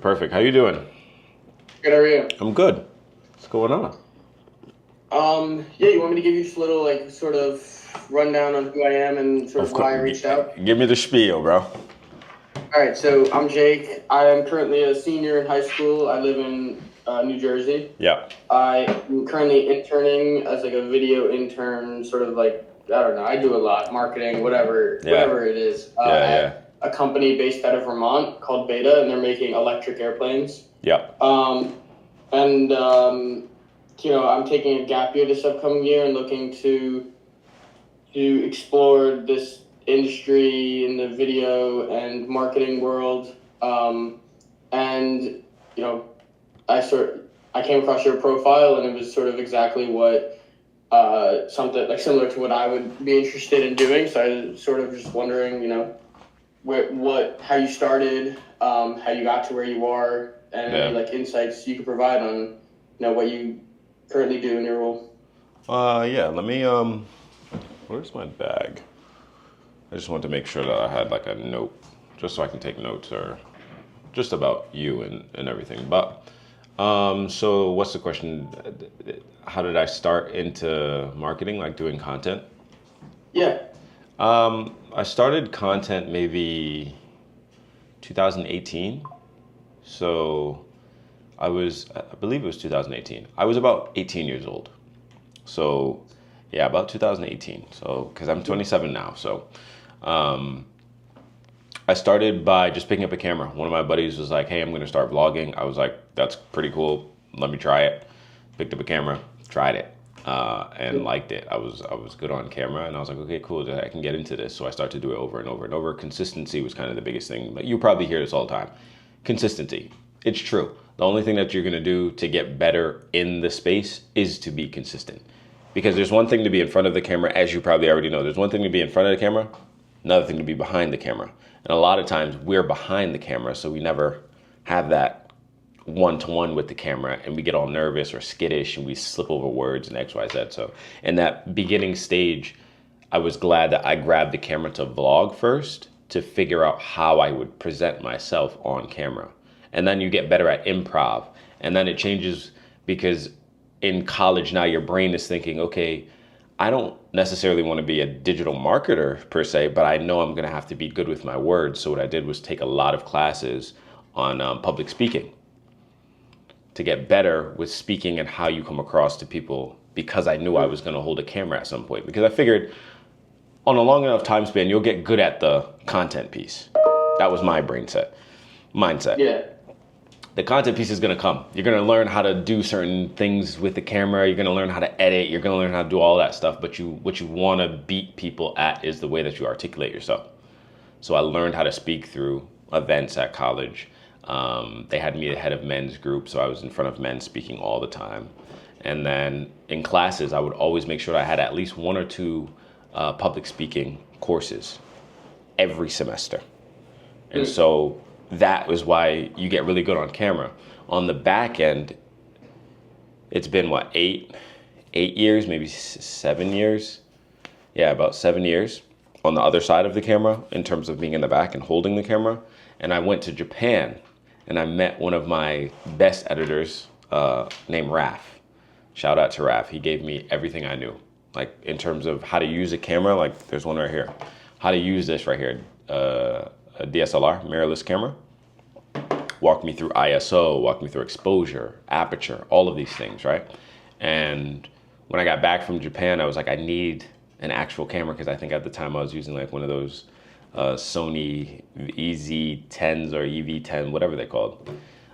Perfect. How you doing? Good, how are you? I'm good. What's going on? Yeah, you want me to give you just a little, like, sort of rundown on who I am and sort Of of course. why I reached out? Give me the spiel, bro. All right, so I'm Jake. I am currently a senior in high school. I live in New Jersey. Yeah. I am currently interning as like a video intern, sort of like, I don't know, I do a lot, marketing, whatever, Yeah. whatever it is, Yeah. Yeah. at a company based out of Vermont called Beta, and they're making electric airplanes. Yeah. Um, and I'm taking a gap year this upcoming year and looking to explore this industry in the video and marketing world. And you know, I came across your profile, and it was sort of exactly what something like similar to what I would be interested in doing. So I was sort of just wondering, how you started, how you got to where you are, and any Yeah. like insights you could provide on, what you currently do in your role. Yeah. Let me. Where's my bag? I just wanted to make sure that I had like a note, just so I can take notes or just about you and everything. But so what's the question? How did I start into marketing, like doing content? Yeah. I started content maybe 2018. So I believe it was 2018. I was about 18 years old. So, yeah, about 2018. So, because I'm 27 now. So, I started by just picking up a camera. One of my buddies was like, hey, I'm going to start vlogging. I was like, that's pretty cool. Let me try it. Picked up a camera, tried it, and liked it. I was good on camera, and I was like, okay, cool. I can get into this. So I started to do it over and over and over. Consistency was kind of the biggest thing. Like, you probably hear this all the time. Consistency. It's true. The only thing that you're going to do to get better in the space is to be consistent. Because there's one thing to be in front of the camera, as you probably already know. There's one thing to be in front of the camera, another thing to be behind the camera. And a lot of times we're behind the camera, so we never have that one-to-one with the camera, and we get all nervous or skittish, and we slip over words and X, Y, Z. So in that beginning stage, I was glad that I grabbed the camera to vlog first to figure out how I would present myself on camera. And then you get better at improv. And then it changes because in college now your brain is thinking, okay, I don't necessarily want to be a digital marketer per se, but I know I'm going to have to be good with my words. So what I did was take a lot of classes on public speaking to get better with speaking and how you come across to people, because I knew I was going to hold a camera at some point, because I figured on a long enough time span, you'll get good at the content piece. That was my mindset. Yeah. The content piece is going to come. You're going to learn how to do certain things with the camera. You're going to learn how to edit. You're going to learn how to do all that stuff. But what you want to beat people at is the way that you articulate yourself. So I learned how to speak through events at college. They had me the head of men's group, so I was in front of men speaking all the time. And then in classes, I would always make sure I had at least one or two public speaking courses every semester. And so that was why you get really good on camera. On the back end, it's been what, 8 years, maybe 7 years. Yeah, about 7 years on the other side of the camera in terms of being in the back and holding the camera. And I went to Japan and I met one of my best editors named Raf. Shout out to Raf. He gave me everything I knew, like in terms of how to use a camera. Like there's one right here. How to use this right here, a DSLR, mirrorless camera. Walked me through ISO, walked me through exposure, aperture, all of these things, right? And when I got back from Japan, I was like, I need an actual camera, because I think at the time I was using like one of those Sony EZ10s or EV10, whatever they're called.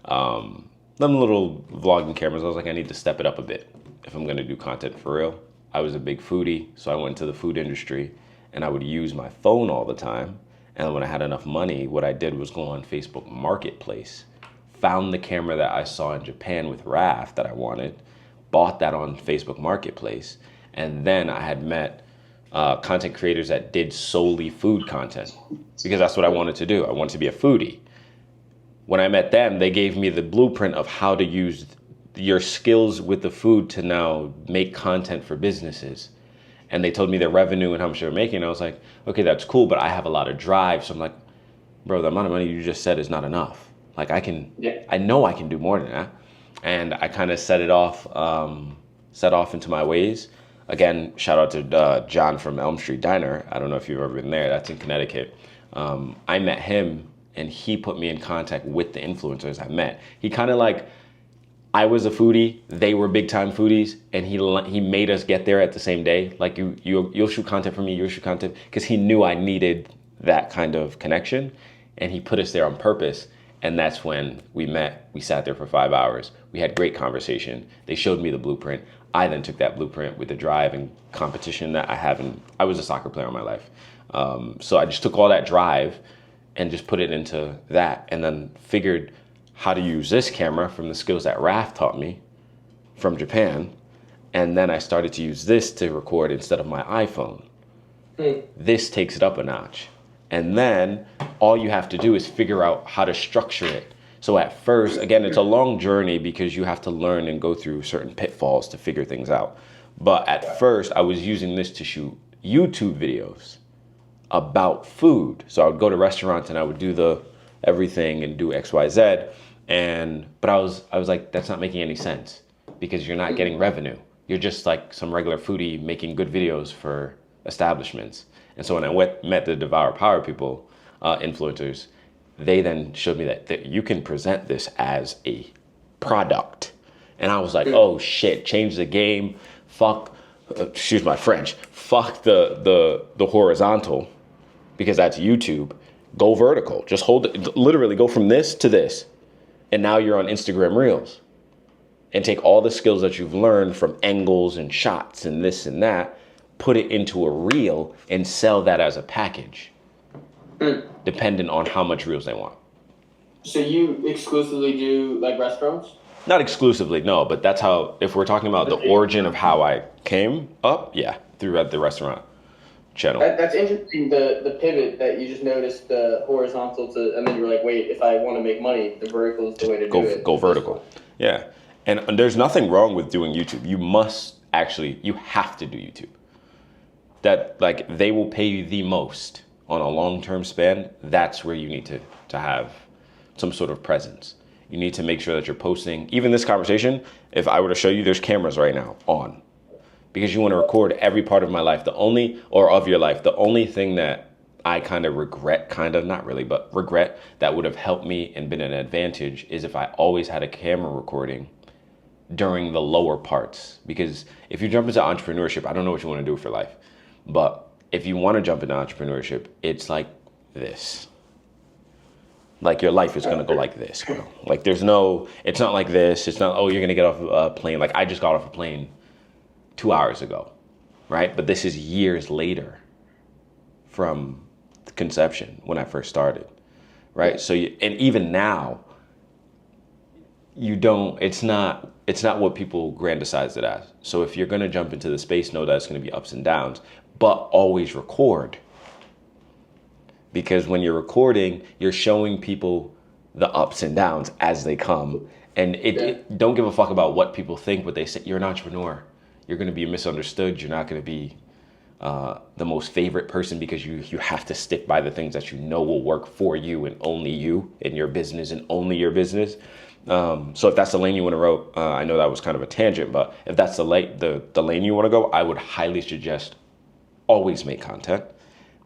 Them little vlogging cameras. I was like, I need to step it up a bit if I'm gonna do content for real. I was a big foodie, so I went into the food industry and I would use my phone all the time. And when I had enough money, what I did was go on Facebook Marketplace, found the camera that I saw in Japan with RAF that I wanted, bought that on Facebook Marketplace, and then I had met content creators that did solely food content, because that's what I wanted to do. I wanted to be a foodie. When I met them, they gave me the blueprint of how to use your skills with the food to now make content for businesses. And they told me their revenue and how much they were making. And I was like, okay, that's cool, but I have a lot of drive. So I'm like, bro, the amount of money you just said is not enough. Like Yeah. I know I can do more than that. And I kind of set off into my ways. Again, shout out to John from Elm Street Diner. I don't know if you've ever been there. That's in Connecticut. I met him, and he put me in contact with the influencers I met. He kind of like, I was a foodie, they were big time foodies, and he made us get there at the same day. Like you'll shoot content for me, you'll shoot content, because he knew I needed that kind of connection, and he put us there on purpose. And that's when we met. We sat there for 5 hours. We had great conversation. They showed me the blueprint. I then took that blueprint with the drive and competition that I have. I was a soccer player in my life. So I just took all that drive and just put it into that, and then figured how to use this camera from the skills that Raf taught me from Japan. And then I started to use this to record instead of my iPhone. This takes it up a notch. And then all you have to do is figure out how to structure it. So at first, again, it's a long journey because you have to learn and go through certain pitfalls to figure things out. But at first, I was using this to shoot YouTube videos about food. So I would go to restaurants and I would do the everything and do XYZ. But I was like, that's not making any sense because you're not getting revenue. You're just like some regular foodie making good videos for establishments. And so when I met the Devour Power people, influencers, they then showed me that you can present this as a product. And I was like, oh shit, change the game. Fuck, excuse my French, fuck the horizontal, because that's YouTube. Go vertical. Just hold it, literally go from this to this. And now you're on Instagram Reels. And take all the skills that you've learned from angles and shots and this and that, put it into a reel and sell that as a package, depending on how much reels they want. So you exclusively do like restaurants? Not exclusively, no, but that's how, if we're talking about the origin of how I came up, yeah, through the restaurant channel. That's interesting, the pivot that you just noticed, the horizontal to, and then you were like, wait, if I want to make money, the vertical is the way to do it. Go vertical. Yeah. And there's nothing wrong with doing YouTube. You have to do YouTube. That, like, they will pay you the most on a long-term span. That's where you need to have some sort of presence. You need to make sure that you're posting. Even this conversation, if I were to show you, there's cameras right now on. Because you want to record every part of my life. Of your life. The only thing that I kind of regret, regret that would have helped me and been an advantage is if I always had a camera recording during the lower parts. Because if you jump into entrepreneurship, I don't know what you want to do for life. But if you want to jump into entrepreneurship, it's like this. Like your life is going to go like this, bro. Like it's not like this. It's not, oh, you're going to get off a plane. Like I just got off a plane 2 hours ago, right? But this is years later from the conception when I first started, right? So, and even now, it's not what people grandicize it as. So if you're going to jump into the space, know that it's going to be ups and downs, but always record. Because when you're recording, you're showing people the ups and downs as they come. And don't give a fuck about what people think, what they say. You're an entrepreneur. You're going to be misunderstood. You're not going to be the most favorite person because you have to stick by the things that you know will work for you and only you and your business and only your business. So if that's the lane you want to row, I know that was kind of a tangent, but if that's the lane you want to go, I would highly suggest always make content,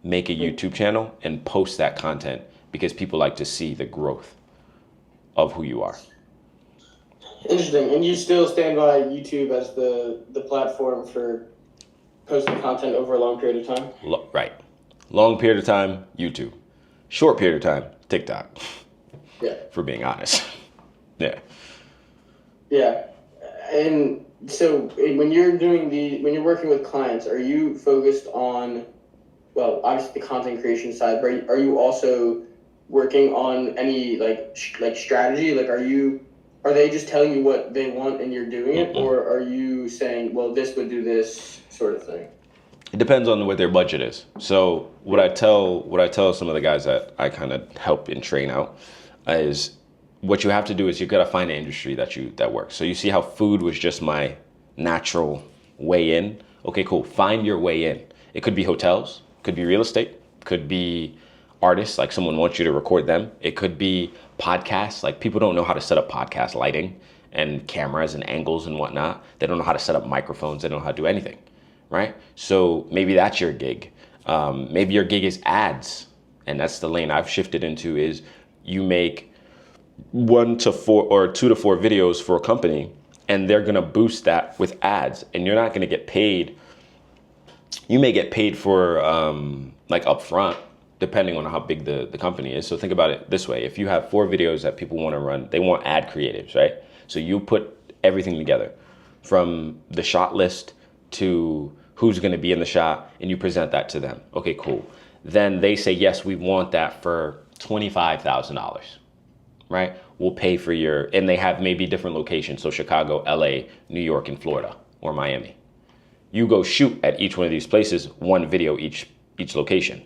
make a YouTube channel and post that content because people like to see the growth of who you are. Interesting. And you still stand by YouTube as the platform for posting content over a long period of time? Right. Long period of time, YouTube. Short period of time, TikTok. Yeah. For being honest. Yeah. Yeah. And so when you're working with clients, are you focused on, well, obviously the content creation side, but are you also working on any like strategy? Like are they just telling you what they want and you're doing it? Mm-hmm. Or are you saying, well, this would do this sort of thing? It depends on what their budget is. So what I tell some of the guys that I kind of help and train out is what you have to do is you got to find an industry that works. So you see how food was just my natural way in. Okay, cool. Find your way in. It could be hotels, could be real estate, could be artists, like someone wants you to record them. It could be podcasts, like people don't know how to set up podcast lighting and cameras and angles and whatnot. They don't know how to set up microphones. They don't know how to do anything, right? So maybe that's your gig. Maybe your gig is ads, and that's the lane I've shifted into. Is you make 1 to 4 or 2 to 4 videos for a company, and they're gonna boost that with ads, and you're not gonna get paid. You may get paid for like upfront, depending on how big the company is. So think about it this way. If you have 4 videos that people want to run, they want ad creatives, right? So you put everything together from the shot list to who's going to be in the shot, and you present that to them. Okay, cool. Then they say, yes, we want that for $25,000, right? We'll pay for your, and they have maybe different locations. So Chicago, LA, New York, and Florida, or Miami. You go shoot at each one of these places, 1 video each location,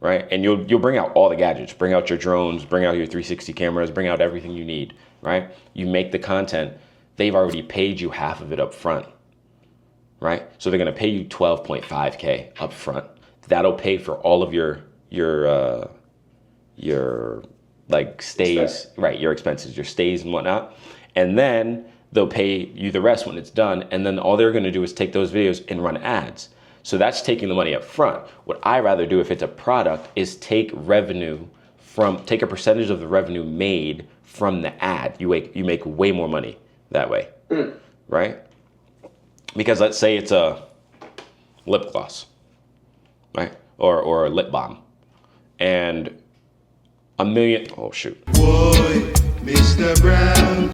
right? And you'll bring out all the gadgets, bring out your drones, bring out your 360 cameras, bring out everything you need, right? You make the content. They've already paid you half of it up front, right? So they're gonna pay you $12.5K up front. That'll pay for all of your like stays, right? Your expenses, your stays and whatnot. And then they'll pay you the rest when it's done. And then all they're gonna do is take those videos and run ads. So that's taking the money up front. What I rather do if it's a product is take a percentage of the revenue made from the ad. You make way more money that way, right? Because let's say it's a lip gloss, right? Or a lip balm, and $1 million. Oh shoot. Boy, Mr. Brown.